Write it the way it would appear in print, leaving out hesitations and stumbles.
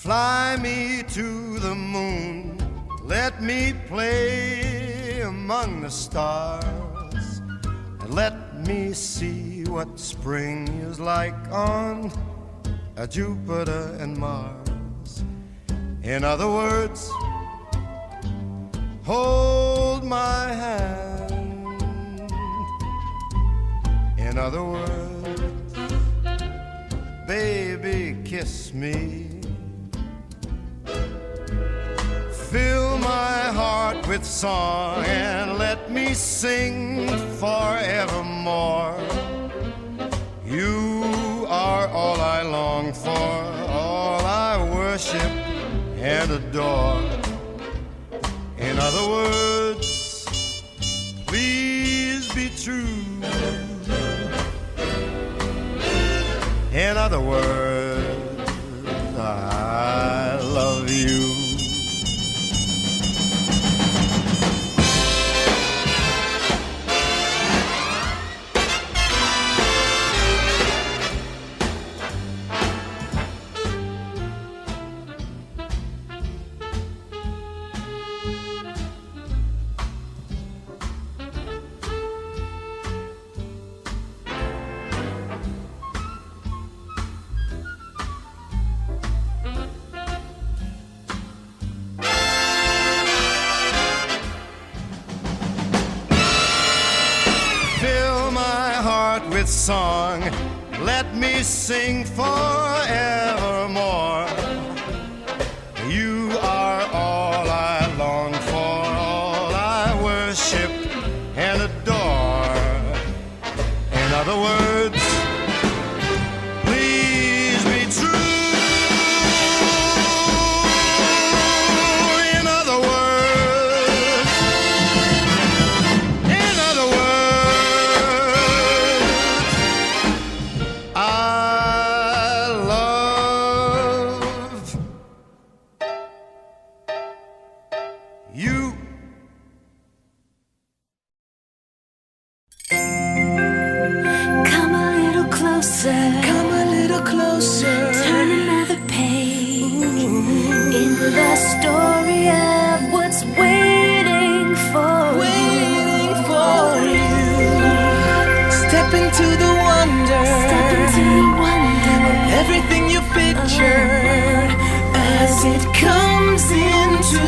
Fly me to the moon, let me play among the stars, and let me see what spring is like on Jupiter and Mars. In other words, hold my hand. In other words, baby, kiss me. Fill my heart with song and let me sing forevermore. You are all I long for, all I worship and adore. In other words, please be true. In other words, I love you. With song, let me sing forevermore. You are all I long for, all I worship and adore. In other words, please be true. In other words, in other words, I love you. Come a little closer. Come a little closer. Turn another page in the story of what's waiting for you. Step into the wonder. Step into the wonder. Everything you pictured as it comes into